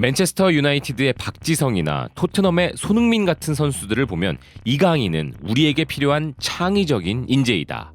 맨체스터 유나이티드의 박지성이나 토트넘의 손흥민 같은 선수들을 보면 이강인은 우리에게 필요한 창의적인 인재이다.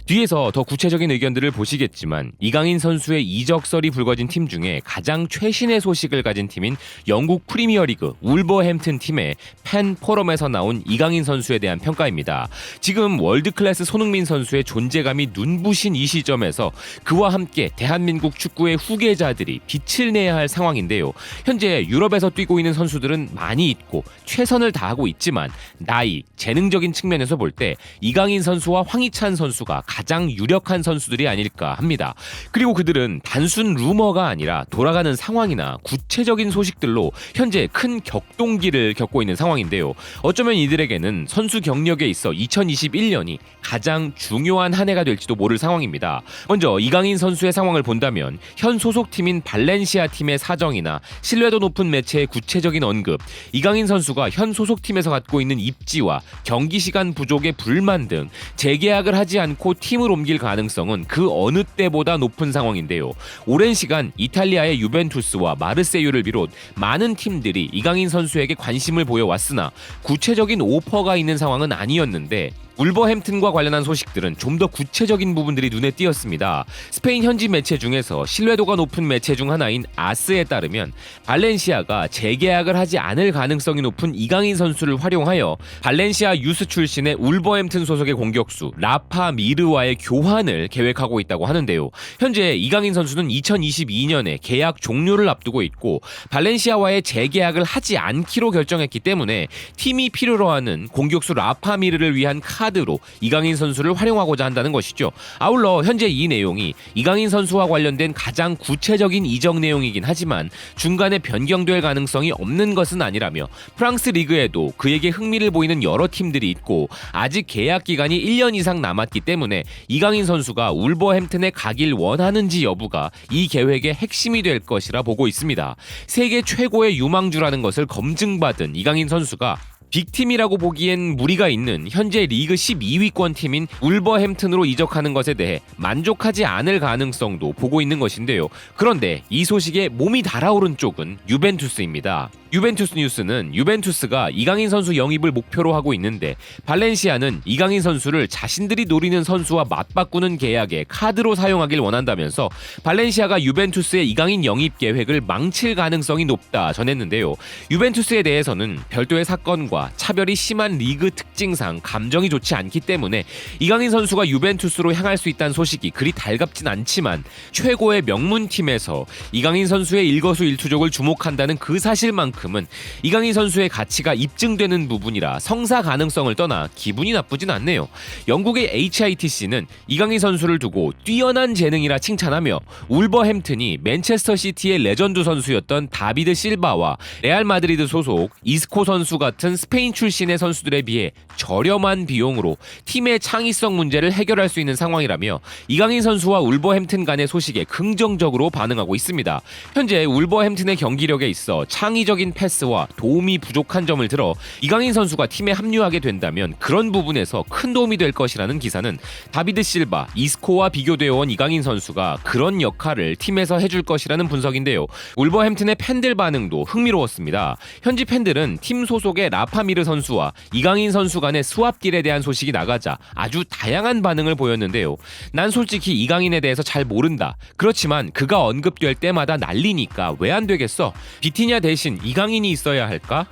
뒤에서 더 구체적인 의견들을 보시겠지만 이강인 선수의 이적설이 불거진 팀 중에 가장 최신의 소식을 가진 팀인 영국 프리미어리그 울버햄튼 팀의 팬 포럼에서 나온 이강인 선수에 대한 평가입니다. 지금 월드클래스 손흥민 선수의 존재감이 눈부신 이 시점에서 그와 함께 대한민국 축구의 후계자들이 빛을 내야 할 상황인데요. 현재 유럽에서 뛰고 있는 선수들은 많이 있고 최선을 다하고 있지만 나이, 재능적인 측면에서 볼 때 이강인 선수와 황희찬 선수가 가장 유력한 선수들이 아닐까 합니다. 그리고 그들은 단순 루머가 아니라 돌아가는 상황이나 구체적인 소식들로 현재 큰 격동기를 겪고 있는 상황인데요. 어쩌면 이들에게는 선수 경력에 있어 2021년이 가장 중요한 한 해가 될지도 모를 상황입니다. 먼저 이강인 선수의 상황을 본다면 현 소속팀인 발렌시아 팀의 사정이나 신뢰도 높은 매체의 구체적인 언급, 이강인 선수가 현 소속팀에서 갖고 있는 입지와 경기 시간 부족의 불만 등 재계약을 하지 않고 팀을 옮길 가능성은 그 어느 때보다 높은 상황인데요. 오랜 시간 이탈리아의 유벤투스와 마르세유를 비롯 많은 팀들이 이강인 선수에게 관심을 보여왔으나 구체적인 오퍼가 있는 상황은 아니었는데 울버햄튼과 관련한 소식들은 좀 더 구체적인 부분들이 눈에 띄었습니다. 스페인 현지 매체 중에서 신뢰도가 높은 매체 중 하나인 아스에 따르면 발렌시아가 재계약을 하지 않을 가능성이 높은 이강인 선수를 활용하여 발렌시아 유스 출신의 울버햄튼 소속의 공격수 라파 미르와의 교환을 계획하고 있다고 하는데요. 현재 이강인 선수는 2022년에 계약 종료를 앞두고 있고 발렌시아와의 재계약을 하지 않기로 결정했기 때문에 팀이 필요로 하는 공격수 라파 미르를 위한 카드로 이강인 선수를 활용하고자 한다는 것이죠. 아울러 현재 이 내용이 이강인 선수와 관련된 가장 구체적인 이적 내용이긴 하지만 중간에 변경될 가능성이 없는 것은 아니라며 프랑스 리그에도 그에게 흥미를 보이는 여러 팀들이 있고 아직 계약 기간이 1년 이상 남았기 때문에 이강인 선수가 울버햄튼에 가길 원하는지 여부가 이 계획의 핵심이 될 것이라 보고 있습니다. 세계 최고의 유망주라는 것을 검증받은 이강인 선수가 빅팀이라고 보기엔 무리가 있는 현재 리그 12위권 팀인 울버햄튼으로 이적하는 것에 대해 만족하지 않을 가능성도 보고 있는 것인데요. 그런데 이 소식에 몸이 달아오른 쪽은 유벤투스입니다. 유벤투스 뉴스는 유벤투스가 이강인 선수 영입을 목표로 하고 있는데 발렌시아는 이강인 선수를 자신들이 노리는 선수와 맞바꾸는 계약에 카드로 사용하길 원한다면서 발렌시아가 유벤투스의 이강인 영입 계획을 망칠 가능성이 높다 전했는데요. 유벤투스에 대해서는 별도의 사건과 차별이 심한 리그 특징상 감정이 좋지 않기 때문에 이강인 선수가 유벤투스로 향할 수 있다는 소식이 그리 달갑진 않지만 최고의 명문팀에서 이강인 선수의 일거수일투족을 주목한다는 그 사실만큼은 이강인 선수의 가치가 입증되는 부분이라 성사 가능성을 떠나 기분이 나쁘진 않네요. 영국의 HITC는 이강인 선수를 두고 뛰어난 재능이라 칭찬하며 울버햄튼이 맨체스터 시티의 레전드 선수였던 다비드 실바와 레알 마드리드 소속 이스코 선수 같은 스페인 출신의 선수들에 비해 저렴한 비용으로 팀의 창의성 문제를 해결할 수 있는 상황이라며 이강인 선수와 울버햄튼 간의 소식에 긍정적으로 반응하고 있습니다. 현재 울버햄튼의 경기력에 있어 창의적인 패스와 도움이 부족한 점을 들어 이강인 선수가 팀에 합류하게 된다면 그런 부분에서 큰 도움이 될 것이라는 기사는 다비드 실바, 이스코와 비교되어 온 이강인 선수가 그런 역할을 팀에서 해줄 것이라는 분석인데요. 울버햄튼의 팬들 반응도 흥미로웠습니다. 현지 팬들은 팀 소속의 라파미르 선수와 이강인 선수 간의 스왑딜에 대한 소식이 나가자 아주 다양한 반응을 보였는데요. 난 솔직히 이강인에 대해서 잘 모른다. 그렇지만 그가 언급될 때마다 난리니까 왜 안 되겠어? 비티냐 대신 이강인이 있어야 할까?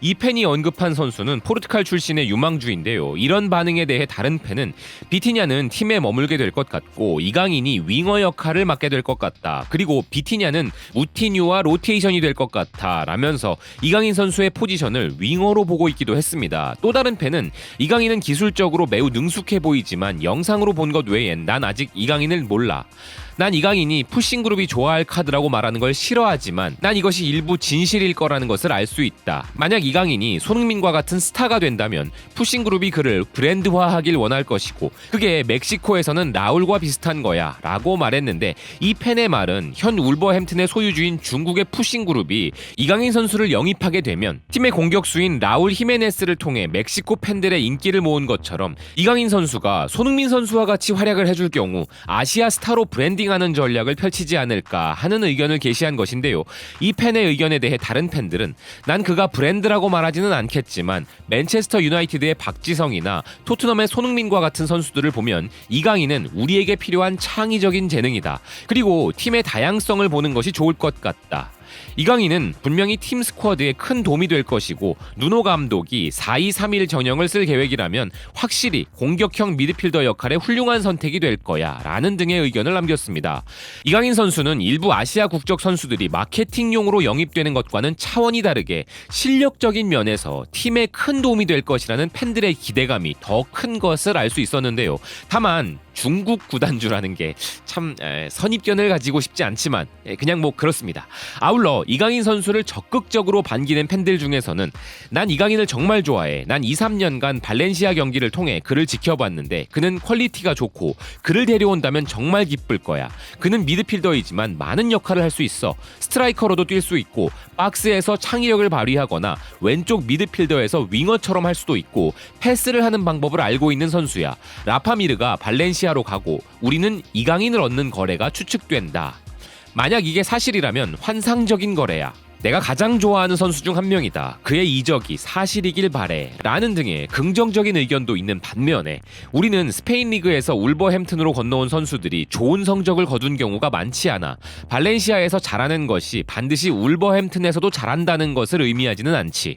이 팬이 언급한 선수는 포르투갈 출신의 유망주인데요. 이런 반응에 대해 다른 팬은 비티냐는 팀에 머물게 될 것 같고 이강인이 윙어 역할을 맡게 될 것 같다. 그리고 비티냐는 우티뉴와 로테이션이 될 것 같아 라면서 이강인 선수의 포지션을 윙어로 보고 있기도 했습니다. 또 다른 팬은 이강인은 기술적으로 매우 능숙해 보이지만 영상으로 본 것 외엔 난 아직 이강인을 몰라. 난 이강인이 푸싱그룹이 좋아할 카드라고 말하는 걸 싫어하지만 난 이것이 일부 진실일 거라는 것을 알 수 있다. 만약 이강인이 손흥민과 같은 스타가 된다면 푸싱그룹이 그를 브랜드화하길 원할 것이고 그게 멕시코에서는 라울과 비슷한 거야 라고 말했는데 이 팬의 말은 현 울버햄튼의 소유주인 중국의 푸싱그룹이 이강인 선수를 영입하게 되면 팀의 공격수인 라울 히메네스를 통해 멕시코 팬들의 인기를 모은 것처럼 이강인 선수가 손흥민 선수와 같이 활약을 해줄 경우 아시아 스타로 브랜딩하는 전략을 펼치지 않을까 하는 의견을 게시한 것인데요. 이 팬의 의견에 대해 다른 팬들은 난 그가 브랜드라고 말하지는 않겠지만 맨체스터 유나이티드의 박지성이나 토트넘의 손흥민과 같은 선수들을 보면 이강인은 우리에게 필요한 창의적인 재능이다. 그리고 팀의 다양성을 보는 것이 좋을 것 같다. 이강인은 분명히 팀 스쿼드에 큰 도움이 될 것이고 누노 감독이 4-2-3-1 전형을 쓸 계획이라면 확실히 공격형 미드필더 역할에 훌륭한 선택이 될 거야 라는 등의 의견을 남겼습니다. 이강인 선수는 일부 아시아 국적 선수들이 마케팅용으로 영입되는 것과는 차원이 다르게 실력적인 면에서 팀에 큰 도움이 될 것이라는 팬들의 기대감이 더 큰 것을 알 수 있었는데요. 다만 중국 구단주라는 게 참 선입견을 가지고 싶지 않지만 그냥 뭐 그렇습니다. 아울러 이강인 선수를 적극적으로 반기는 팬들 중에서는 난 이강인을 정말 좋아해. 난 2-3년간 발렌시아 경기를 통해 그를 지켜봤는데 그는 퀄리티가 좋고 그를 데려온다면 정말 기쁠 거야. 그는 미드필더이지만 많은 역할을 할 수 있어. 스트라이커로도 뛸 수 있고 박스에서 창의력을 발휘하거나 왼쪽 미드필더에서 윙어처럼 할 수도 있고 패스를 하는 방법을 알고 있는 선수야. 라파미르가 발렌시아로 가고 우리는 이강인을 얻는 거래가 추측된다. 만약 이게 사실이라면 환상적인 거래야. 내가 가장 좋아하는 선수 중 한 명이다. 그의 이적이 사실이길 바래. 라는 등의 긍정적인 의견도 있는 반면에 우리는 스페인 리그에서 울버햄튼으로 건너온 선수들이 좋은 성적을 거둔 경우가 많지 않아 발렌시아에서 잘하는 것이 반드시 울버햄튼에서도 잘한다는 것을 의미하지는 않지.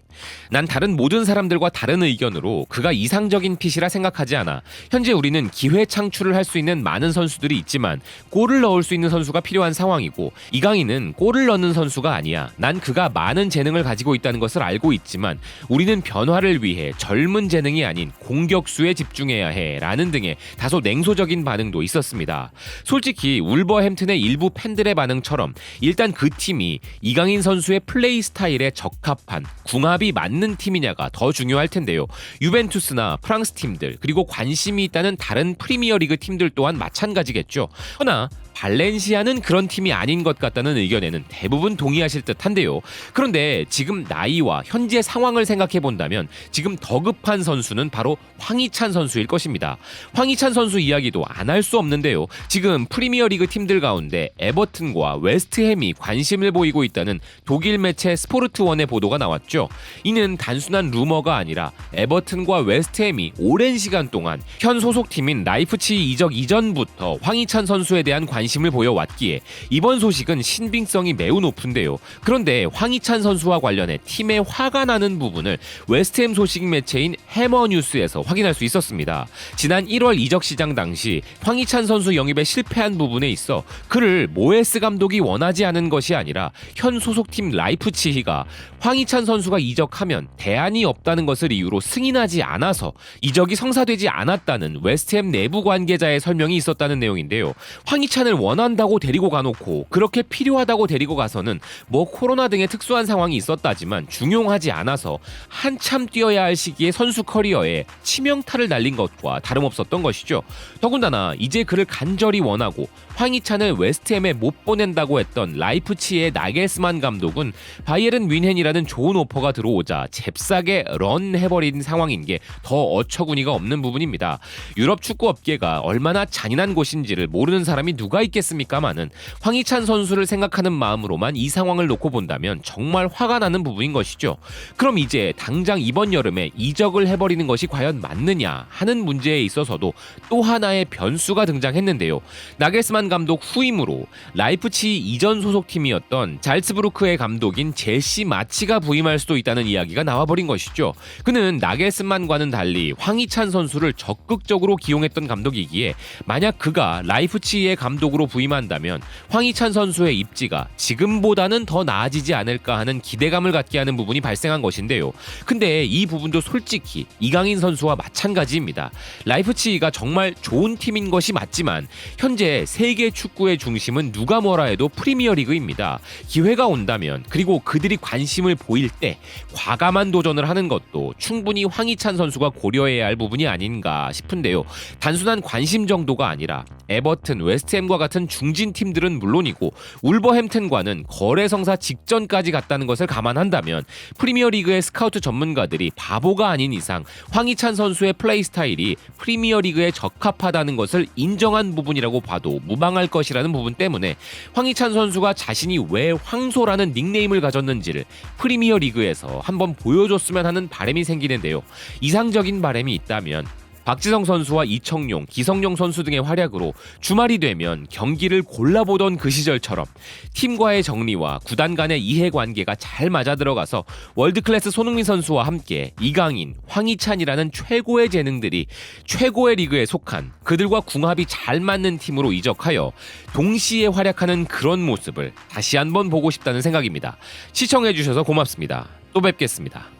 난 다른 모든 사람들과 다른 의견으로 그가 이상적인 핏이라 생각하지 않아. 현재 우리는 기회 창출을 할 수 있는 많은 선수들이 있지만 골을 넣을 수 있는 선수가 필요한 상황이고 이강인은 골을 넣는 선수가 아니야. 난 그가 많은 재능을 가지고 있다는 것을 알고 있지만 우리는 변화를 위해 젊은 재능이 아닌 공격수에 집중해야 해 라는 등의 다소 냉소적인 반응도 있었습니다. 솔직히 울버햄튼의 일부 팬들의 반응처럼 일단 그 팀이 이강인 선수의 플레이 스타일에 적합한 궁합이 맞는 팀이냐가 더 중요할 텐데요. 유벤투스나 프랑스 팀들 그리고 관심이 있다는 다른 프리미어리그 팀들 또한 마찬가지겠죠. 허나 발렌시아는 그런 팀이 아닌 것 같다는 의견에는 대부분 동의하실 듯한데요. 그런데 지금 나이와 현재 상황을 생각해 본다면 지금 더 급한 선수는 바로 황희찬 선수일 것입니다. 황희찬 선수 이야기도 안 할 수 없는데요. 지금 프리미어리그 팀들 가운데 에버튼과 웨스트햄이 관심을 보이고 있다는 독일 매체 스포르트원의 보도가 나왔죠. 이는 단순한 루머가 아니라 에버튼과 웨스트햄이 오랜 시간 동안 현 소속팀인 라이프치히 이적 이전부터 황희찬 선수에 대한 관심을 보여왔기에 이번 소식은 신빙성이 매우 높은데요. 그런데 황희찬 선수와 관련해 팀에 화가 나는 부분을 웨스트햄 소식 매체인 해머뉴스에서 확인할 수 있었습니다. 지난 1월 이적 시장 당시 황희찬 선수 영입에 실패한 부분에 있어 그를 모에스 감독이 원하지 않은 것이 아니라 현 소속팀 라이프치히가 황희찬 선수가 이적하면 대안이 없다는 것을 이유로 승인하지 않아서 이적이 성사되지 않았다는 웨스트햄 내부 관계자의 설명이 있었다는 내용인데요. 황희찬을 원한다고 데리고 가놓고 그렇게 필요하다고 데리고 가서는 뭐 코로나 등의 특수한 상황이 있었다지만 중용하지 않아서 한참 뛰어야 할 시기에 선수 커리어에 치명타를 날린 것과 다름없었던 것이죠. 더군다나 이제 그를 간절히 원하고 황희찬을 웨스트햄에 못 보낸다고 했던 라이프치히의 나겔스만 감독은 바이에른 뮌헨이라는 좋은 오퍼가 들어오자 잽싸게 런해버린 상황인 게 더 어처구니가 없는 부분입니다. 유럽 축구 업계가 얼마나 잔인한 곳인지를 모르는 사람이 누가 있겠습니까마는 황희찬 선수를 생각하는 마음으로만 이 상황을 놓고 본다면 정말 화가 나는 부분인 것이죠. 그럼 이제 당장 이번 여름에 이적을 해버리는 것이 과연 맞느냐 하는 문제에 있어서도 또 하나의 변수가 등장했는데요. 나겔스만 감독 후임으로 라이프치히 이전 소속팀이었던 잘츠부르크의 감독인 제시 마치가 부임할 수도 있다는 이야기가 나와버린 것이죠. 그는 나겔스만과는 달리 황희찬 선수를 적극적으로 기용했던 감독이기에 만약 그가 라이프치히의 감독으로 부임한다면 황희찬 선수의 입지가 지금보다는 더 나아지지 않을까 하는 기대감을 갖게 하는 부분이 발생한 것인데요. 근데 이 부분도 솔직히 이강인 선수와 마찬가지입니다. 라이프치히가 정말 좋은 팀인 것이 맞지만 현재 세계 세계 축구의 중심은 누가 뭐라 해도 프리미어리그입니다. 기회가 온다면 그리고 그들이 관심을 보일 때 과감한 도전을 하는 것도 충분히 황희찬 선수가 고려해야 할 부분이 아닌가 싶은데요. 단순한 관심 정도가 아니라 에버튼, 웨스트햄과 같은 중진 팀들은 물론이고 울버햄튼과는 거래 성사 직전까지 갔다는 것을 감안한다면 프리미어리그의 스카우트 전문가들이 바보가 아닌 이상 황희찬 선수의 플레이 스타일이 프리미어리그에 적합하다는 것을 인정한 부분이라고 봐도 무방할 것이라는 부분 때문에 황희찬 선수가 자신이 왜 황소라는 닉네임을 가졌는지를 프리미어리그에서 한번 보여줬으면 하는 바람이 생기는데요. 이상적인 바람이 있다면 박지성 선수와 이청용, 기성용 선수 등의 활약으로 주말이 되면 경기를 골라보던 그 시절처럼 팀과의 정리와 구단 간의 이해관계가 잘 맞아들어가서 월드클래스 손흥민 선수와 함께 이강인, 황희찬이라는 최고의 재능들이 최고의 리그에 속한 그들과 궁합이 잘 맞는 팀으로 이적하여 동시에 활약하는 그런 모습을 다시 한번 보고 싶다는 생각입니다. 시청해주셔서 고맙습니다. 또 뵙겠습니다.